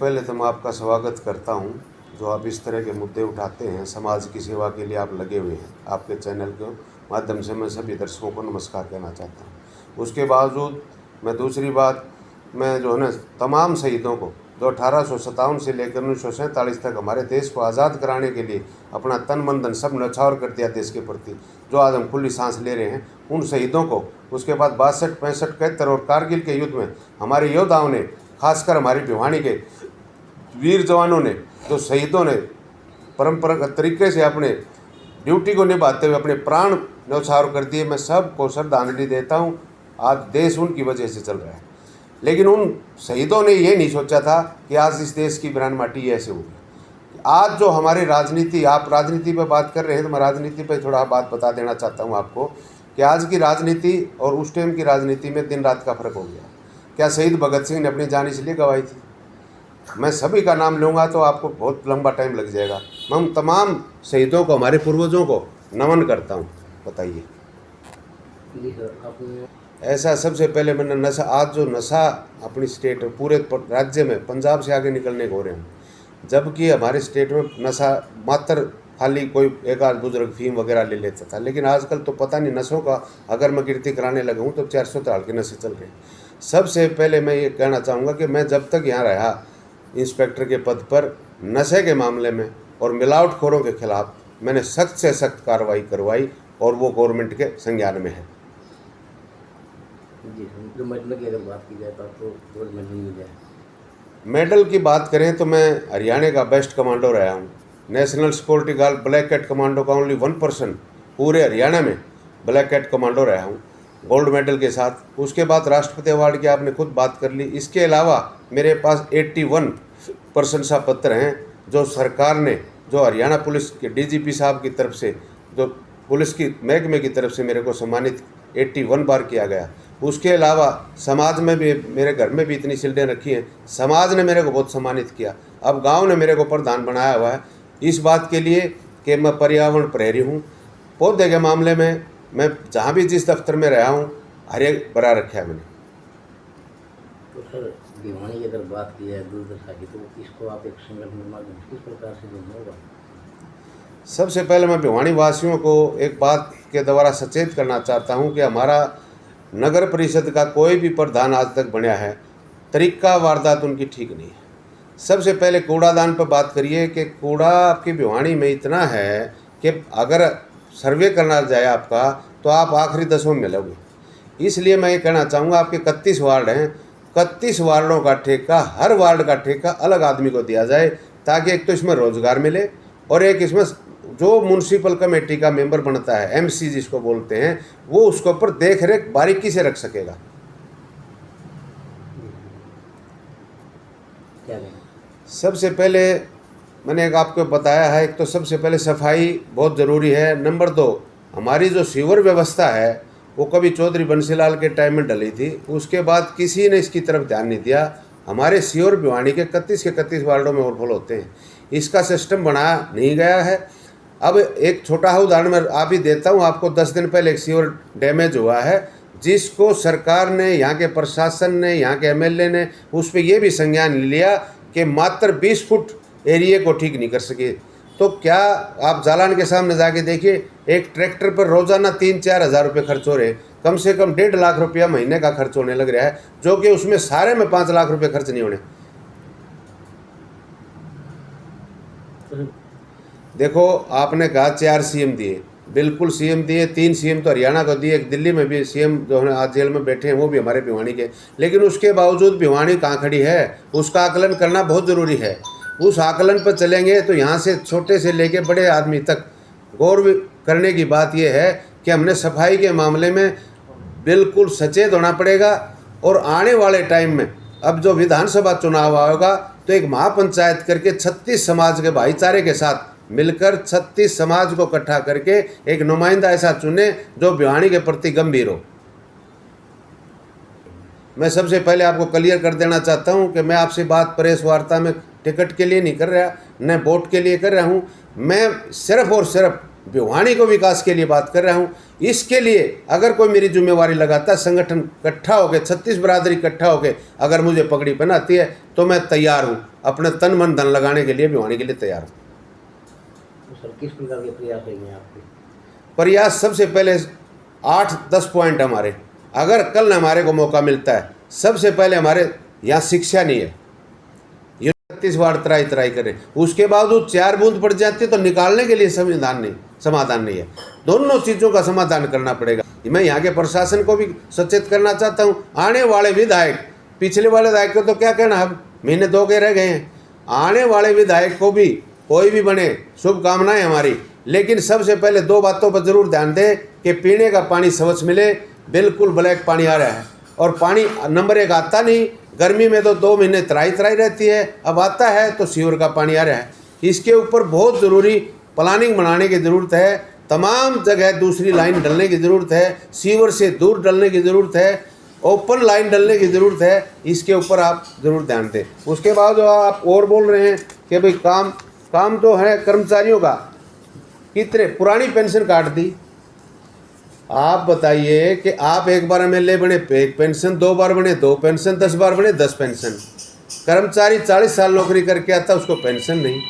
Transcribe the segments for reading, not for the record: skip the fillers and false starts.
पहले तो मैं आपका स्वागत करता हूं, जो आप इस तरह के मुद्दे उठाते हैं, समाज की सेवा के लिए आप लगे हुए हैं। आपके चैनल के माध्यम से मैं सभी दर्शकों को नमस्कार कहना चाहता हूं। उसके बावजूद मैं दूसरी बात, मैं जो है ना तमाम शहीदों को, जो 1857 से लेकर 1947 तक हमारे देश को आज़ाद कराने के लिए अपना तन मन धन सब न्यौछावर कर दिया देश के प्रति, जो आज हम खुली सांस ले रहे हैं, उन शहीदों को, उसके बाद 62, 65, 71 और कारगिल के युद्ध में हमारे योद्धाओं ने, खासकर हमारी भिवानी के वीर जवानों ने, जो शहीदों ने परंपरागत तरीके से अपने ड्यूटी को निभाते हुए अपने प्राण न्यौछावर कर दिए, मैं सबको श्रद्धांजलि देता हूँ। आज देश उनकी वजह से चल रहा है, लेकिन उन शहीदों ने ये नहीं सोचा था कि आज इस देश की ब्रांड माटी ऐसे होगी। आज जो हमारी राजनीति, आप राजनीति पे बात कर रहे हैं तो मैं राजनीति पे थोड़ा बात बता देना चाहता हूँ आपको कि आज की राजनीति और उस टाइम की राजनीति में दिन रात का फर्क हो गया। क्या शहीद भगत सिंह ने अपनी जान इसलिए गंवाई थी? मैं सभी का नाम लूँगा तो आपको बहुत लंबा टाइम लग जाएगा। मैं उन तमाम शहीदों को, हमारे पूर्वजों को नमन करता हूँ। बताइए। ऐसा सबसे पहले मैंने नशा, आज जो नशा अपनी स्टेट पूरे राज्य में पंजाब से आगे निकलने को हो रहे हैं, जबकि हमारे स्टेट में नशा मात्र खाली कोई एक आध बुजुर्ग फीम वगैरह ले लेता था, लेकिन आजकल तो पता नहीं नशों का अगर मैं गिनती कराने लगा हूँ तो 400 ताल के नशे चल रहे हैं। सबसे पहले मैं ये कहना चाहूँगा कि मैं जब तक यहाँ रहा इंस्पेक्टर के पद पर, नशे के मामले में और मिलावटखोरों के खिलाफ मैंने सख्त से सख्त कार्रवाई करवाई और वो गवर्नमेंट के संज्ञान में है। जी, जो मेडल की अगर बात की जाए तो आपको गोल्ड मेडल मिल जाए। मेडल की बात करें तो मैं हरियाणा का बेस्ट कमांडो रहा हूँ। National security guard black cat commando का ओनली 1% पूरे हरियाणा में ब्लैक कैट कमांडो रहा हूँ गोल्ड मेडल के साथ। उसके बाद राष्ट्रपति अवार्ड की आपने खुद बात कर ली। इसके अलावा मेरे पास 81 प्रशंसा पत्र हैं जो सरकार ने, जो हरियाणा पुलिस के डीजीपी साहब की तरफ से, जो पुलिस की महकमे की तरफ से मेरे को सम्मानित 81 बार किया गया। उसके अलावा समाज में भी, मेरे घर में भी इतनी शील्डें रखी हैं, समाज ने मेरे को बहुत सम्मानित किया। अब गांव ने मेरे को प्रधान बनाया हुआ है इस बात के लिए कि मैं पर्यावरण प्रेरी हूँ। पौधे के मामले में मैं जहाँ भी जिस दफ्तर में रहा हूँ हरे भरा रखा है मैंने। तो सर, भिवानी की अगर बात की जाए दुर्दशा की, तो इसको आप एक संगठन के माध्यम से किस प्रकार से जोड़ना होगा? सबसे पहले मैं भिवानी वासियों को एक बात के द्वारा सचेत करना चाहता हूँ कि हमारा नगर परिषद का कोई भी प्रधान आज तक बनया है, तरीका वारदात उनकी ठीक नहीं है। सबसे पहले कूड़ादान पर बात करिए कि कूड़ा आपकी भिवानी में इतना है कि अगर सर्वे करना जाए आपका तो आप आखिरी 10 में मिलोगे। इसलिए मैं ये कहना चाहूँगा, आपके 31 वार्ड हैं, 31 वार्डों का ठेका, हर वार्ड का ठेका अलग आदमी को दिया जाए, ताकि एक तो इसमें रोजगार मिले और एक इसमें जो म्यूनसिपल कमेटी का मेंबर बनता है, एमसी जिसको बोलते हैं, वो उसके ऊपर देख रेख बारीकी से रख सकेगा। सबसे पहले मैंने एक आपको बताया है, एक तो सबसे पहले सफाई बहुत ज़रूरी है। नंबर 2, हमारी जो सीवर व्यवस्था है वो कभी चौधरी बंसीलाल के टाइम में डली थी, उसके बाद किसी ने इसकी तरफ ध्यान नहीं दिया। हमारे सीवर भिवानी के 31 के 31 वार्डों में ओवरफ्लो होते हैं, इसका सिस्टम बनाया नहीं गया है। अब एक छोटा उदाहरण मैं आप ही देता हूँ आपको। 10 दिन पहले एक सीवर डैमेज हुआ है, जिसको सरकार ने, यहाँ के प्रशासन ने, यहाँ के एमएलए ने उस पर यह भी संज्ञान लिया कि मात्र 20 फुट एरिया को ठीक नहीं कर सके। तो क्या आप जालान के सामने जाके देखिए, एक ट्रैक्टर पर रोजाना 3-4 हज़ार रुपये खर्च हो रहे हैं, कम से कम 1.5 लाख रुपया महीने का खर्च होने लग रहा है, जो कि उसमें सारे में 5 लाख रुपये खर्च नहीं होने। देखो, आपने कहा 4 सीएम दिए, बिल्कुल सीएम दिए, 3 सीएम तो हरियाणा को दिए, एक दिल्ली में भी सीएम जो है आज जेल में बैठे हैं वो भी हमारे भिवानी के। लेकिन उसके बावजूद भिवानी कहाँ खड़ी है, उसका आकलन करना बहुत ज़रूरी है। उस आकलन पर चलेंगे तो यहाँ से छोटे से लेके बड़े आदमी तक गौर करने की बात यह है कि हमने सफाई के मामले में बिल्कुल सचेत होना पड़ेगा। और आने वाले टाइम में अब जो विधानसभा चुनाव आएगा तो एक महापंचायत करके 36 समाज के भाईचारे के साथ मिलकर 36 समाज को इकट्ठा करके एक नुमाइंदा ऐसा चुने जो भिवानी के प्रति गंभीर हो। मैं सबसे पहले आपको क्लियर कर देना चाहता हूं कि मैं आपसे बात प्रेस वार्ता में टिकट के लिए नहीं कर रहा, न वोट के लिए कर रहा हूं। मैं सिर्फ और सिर्फ भिवानी को विकास के लिए बात कर रहा हूं। इसके लिए अगर कोई मेरी जिम्मेवारी लगाता, संगठन इकट्ठा होकर, 36 बरादरी इकट्ठा होकर अगर मुझे पगड़ी पहनाती है तो मैं तैयार हूं। अपने तन मन धन लगाने के लिए भिवानी के लिए तैयार हूँ। तो सर किस प्रकार के प्रयास रहेंगे आपके? प्रयास सबसे पहले 8-10 पॉइंट हमारे, अगर कल हमारे को मौका मिलता है, सबसे पहले हमारे यहाँ शिक्षा नहीं है, ये 36 बार तराई तराई करें, उसके बाद वो 4 बूंद पड़ जाती है तो निकालने के लिए समाधान नहीं है। दोनों चीज़ों का समाधान करना पड़ेगा। मैं यहाँ के प्रशासन को भी सचेत करना चाहता हूँ। आने वाले विधायक, पिछले वाले विधायक को तो क्या कहना, अब महीने 2 के रह गए हैं, आने वाले विधायक को भी कोई भी बने, शुभकामनाएं हमारी, लेकिन सबसे पहले 2 बातों पर जरूर ध्यान दें कि पीने का पानी स्वच्छ मिले। बिल्कुल ब्लैक पानी आ रहा है और पानी नंबर 1 आता नहीं, गर्मी में तो 2 महीने तराई तराई रहती है, अब आता है तो सीवर का पानी आ रहा है। इसके ऊपर बहुत ज़रूरी प्लानिंग बनाने की ज़रूरत है, तमाम जगह दूसरी लाइन डलने की ज़रूरत है, सीवर से दूर डलने की ज़रूरत है, ओपन लाइन डलने की ज़रूरत है। इसके ऊपर आप ज़रूर ध्यान दें। उसके बाद जो आप और बोल रहे हैं कि भाई काम तो है कर्मचारियों का, कितने पुरानी पेंशन काट दी। आप बताइए कि आप एक बार MLA बने 1 पेंशन, 2 बार बने 2 पेंशन, 10 बार बने 10 पेंशन। कर्मचारी 40 साल नौकरी करके आता, उसको पेंशन नहीं।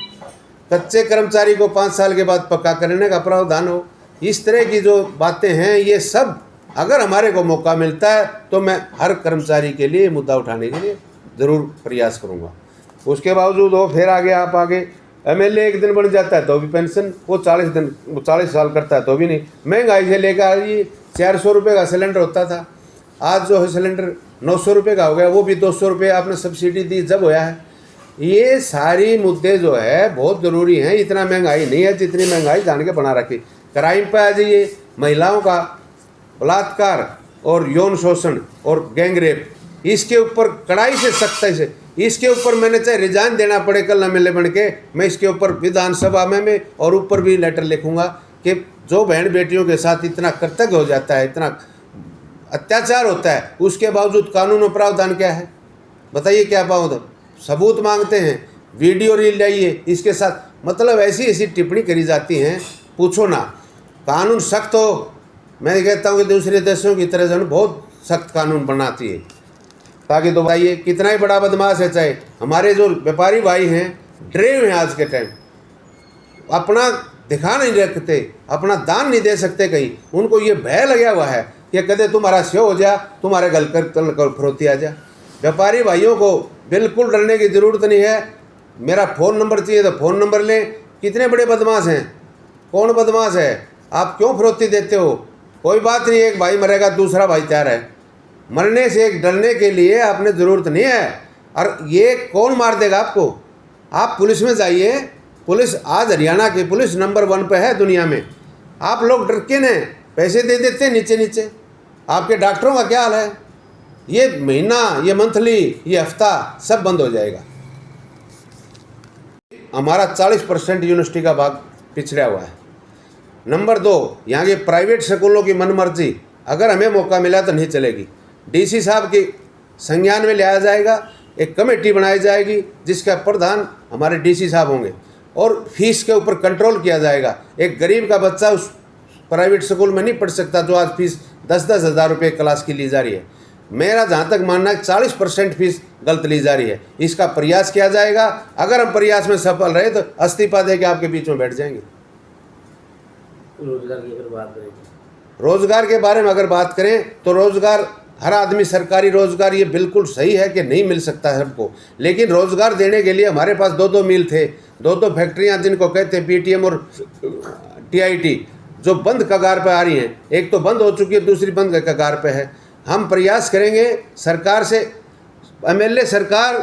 कच्चे कर्मचारी को 5 साल के बाद पक्का करने का प्रावधान हो। इस तरह की जो बातें हैं, ये सब अगर हमारे को मौका मिलता है तो मैं हर कर्मचारी के लिए मुद्दा उठाने के लिए ज़रूर प्रयास करूँगा। उसके बावजूद वो फिर आगे MLA 1 दिन बन जाता है तो भी पेंशन, वो 40 साल करता है तो भी नहीं। महंगाई से लेकर आज 400 रुपये का सिलेंडर होता था, आज जो है सिलेंडर 900 रुपये का हो गया, वो भी 200 रुपये आपने सब्सिडी दी जब होया है। ये सारी मुद्दे जो है बहुत ज़रूरी हैं। इतना महंगाई नहीं है जितनी महंगाई जान के बना रखी। क्राइम पे आ जाइए, महिलाओं का बलात्कार और यौन शोषण और गैंगरेप, इसके ऊपर कड़ाई से सख्ती से, इसके ऊपर मैंने चाहे रिजाइन देना पड़े कल MLA बन के, मैं इसके ऊपर विधानसभा में और ऊपर भी लेटर लिखूंगा कि जो बहन बेटियों के साथ इतना कर्तव्य हो जाता है, इतना अत्याचार होता है, उसके बावजूद कानून में प्रावधान क्या है? बताइए क्या पाओ? सबूत मांगते हैं, वीडियो रील लाइए, इसके साथ मतलब ऐसी टिप्पणी करी जाती हैं, पूछो ना। कानून सख्त हो, मैं कहता हूँ कि दूसरे देशों की तरह जो बहुत सख्त कानून बनाती है, ताकि तो भाई कितना ही बड़ा बदमाश है, चाहे हमारे जो व्यापारी भाई हैं डरे हुए हैं आज के टाइम, अपना दिखा नहीं रखते, अपना दान नहीं दे सकते कहीं, उनको ये भय लगा हुआ है कि कदे तुम्हारा सेव हो जा, तुम्हारे गल कर फरोती आ जा। व्यापारी भाइयों को बिल्कुल डरने की ज़रूरत नहीं है। मेरा फ़ोन नंबर चाहिए तो फ़ोन नंबर लें। कितने बड़े बदमाश हैं, कौन बदमाश है, आप क्यों फरोती देते हो? कोई बात नहीं, एक भाई मरेगा दूसरा भाई तैयार है, मरने से एक डरने के लिए आपने ज़रूरत नहीं है। और ये कौन मार देगा आपको? आप पुलिस में जाइए, पुलिस आज हरियाणा की पुलिस नंबर 1 पे है दुनिया में। आप लोग डर के ने पैसे दे देते हैं नीचे। आपके डॉक्टरों का क्या हाल है? ये महीना, ये मंथली, ये हफ्ता सब बंद हो जाएगा। हमारा 40% यूनिवर्सिटी का भाग पिछड़ा हुआ है। नंबर 2, यहाँ के प्राइवेट स्कूलों की मनमर्जी अगर हमें मौका मिला तो नहीं चलेगी। DC साहब के संज्ञान में लिया जाएगा, एक कमेटी बनाई जाएगी जिसका प्रधान हमारे DC साहब होंगे और फीस के ऊपर कंट्रोल किया जाएगा। एक गरीब का बच्चा उस प्राइवेट स्कूल में नहीं पढ़ सकता जो आज फीस 10-10 हज़ार रुपये क्लास की ली जा रही है। मेरा जहाँ तक मानना है 40% फीस गलत ली जा रही है। इसका प्रयास किया जाएगा। अगर हम प्रयास में सफल रहे तो इस्तीफा दे के आपके बीच में बैठ जाएंगे। रोजगार की अगर बात करें, रोजगार के बारे में अगर बात करें तो रोजगार, हर आदमी सरकारी रोजगार, ये बिल्कुल सही है कि नहीं मिल सकता है सबको, लेकिन रोजगार देने के लिए हमारे पास 2-2 मिल थे, 2-2 फैक्ट्रियां जिनको कहते हैं PTM और TIT, जो बंद कगार पे आ रही हैं। एक तो बंद हो चुकी है, दूसरी बंद कगार पे है। हम प्रयास करेंगे सरकार से। MLA सरकार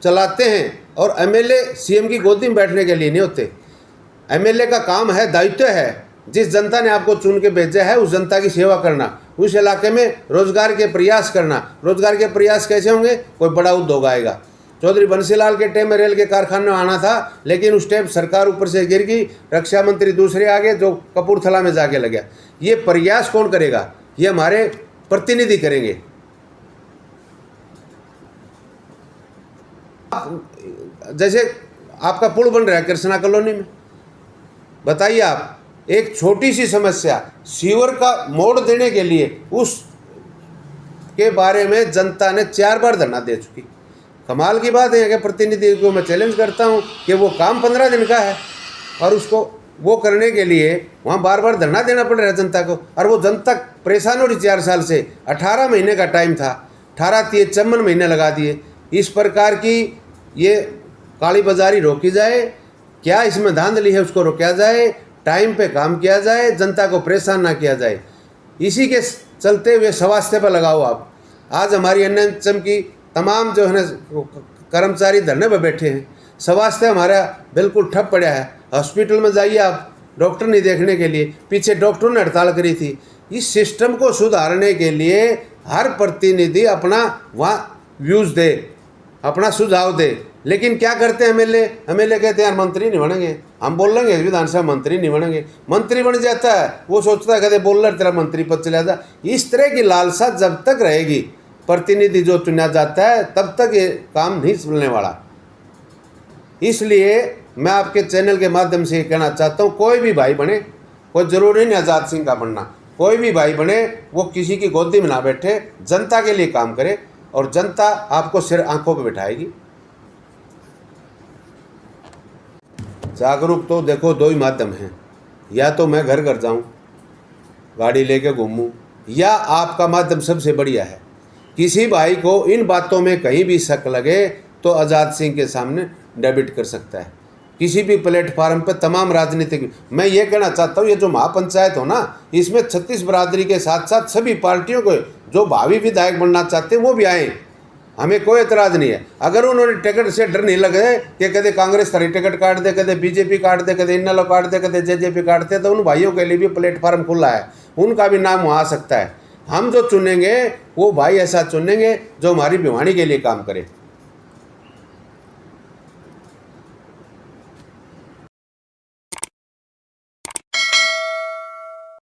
चलाते हैं और MLA CM की गोदी में बैठने के लिए नहीं होते। MLA का काम है, दायित्व है, जिस जनता ने आपको चुन के भेजा है उस जनता की सेवा करना, उस इलाके में रोजगार के प्रयास करना। रोजगार के प्रयास कैसे होंगे? कोई बड़ा उद्योग आएगा। चौधरी बंसीलाल के टाइम में रेल के कारखाने में आना था, लेकिन उस टाइम सरकार ऊपर से गिर गई, रक्षा मंत्री दूसरे आ गए जो कपूरथला में जाके लग गया। ये प्रयास कौन करेगा? ये हमारे प्रतिनिधि करेंगे। जैसे आपका पुल बन रहा है कृष्णा कॉलोनी में, बताइए आप, एक छोटी सी समस्या सीवर का मोड़ देने के लिए उस के बारे में जनता ने 4 बार धरना दे चुकी। कमाल की बात है कि प्रतिनिधि को मैं चैलेंज करता हूँ कि वो काम 15 दिन का है और उसको वो करने के लिए वहाँ बार बार धरना देना पड़ रहा है जनता को, और वो जनता परेशान हो रही 4 साल से। 18 महीने का टाइम था, 18 तिये 54 महीने लगा दिए। इस प्रकार की ये काली बाजारी रोकी जाए, क्या इसमें धांधली है उसको रोका जाए, टाइम पे काम किया जाए, जनता को परेशान ना किया जाए। इसी के चलते हुए स्वास्थ्य पर लगाओ आप। आज हमारी एनएचएम की तमाम जो है ना कर्मचारी धरने पर बैठे हैं, स्वास्थ्य हमारा बिल्कुल ठप पड़ा है। हॉस्पिटल में जाइए आप, डॉक्टर नहीं देखने के लिए, पीछे डॉक्टरों ने हड़ताल करी थी। इस सिस्टम को सुधारने के लिए हर प्रतिनिधि अपना वहाँ व्यूज़ दे, अपना सुझाव दे, लेकिन क्या करते हैं एमएलए कहते हैं यार मंत्री नहीं बनेंगे, हम बोल लेंगे विधानसभा मंत्री नहीं बनेंगे। मंत्री बन जाता है, वो सोचता है कहते बोल रहे तेरा मंत्री पद चला जा। इस तरह की लालसा जब तक रहेगी, प्रतिनिधि जो चुना जाता है, तब तक ये काम नहीं चलने वाला। इसलिए मैं आपके चैनल के माध्यम से कहना चाहता हूँ, कोई भी भाई बने, कोई ज़रूरी नहीं आज़ाद सिंह का बनना, कोई भी भाई बने वो किसी की गोदी में ना बैठे, जनता के लिए काम करे और जनता आपको सिर आंखों पे बिठाएगी। जागरूक तो देखो 2 ही माध्यम हैं, या तो मैं घर घर जाऊं गाड़ी लेके घूमूं, या आपका माध्यम सबसे बढ़िया है। किसी भाई को इन बातों में कहीं भी शक लगे तो आज़ाद सिंह के सामने डेबिट कर सकता है, किसी भी प्लेटफार्म पर। तमाम राजनीतिक, मैं ये कहना चाहता हूँ, ये जो महापंचायत हो ना, इसमें 36 बरादरी के साथ साथ सभी पार्टियों को जो भावी विधायक बनना चाहते हैं वो भी आए, हमें कोई एतराज़ नहीं है। अगर उन्होंने टिकट से डर नहीं लगे कि कदे कांग्रेस थारी टिकट काट दे, कदे बीजेपी काट दे, कदे इन्नलो काट दे, कदे जेजेपी काट दे, तो उन भाइयों के लिए भी प्लेटफार्म खुला है, उनका भी नाम वहाँ आ सकता है। हम जो चुनेंगे वो भाई ऐसा चुनेंगे जो हमारी भिवानी के लिए काम करे।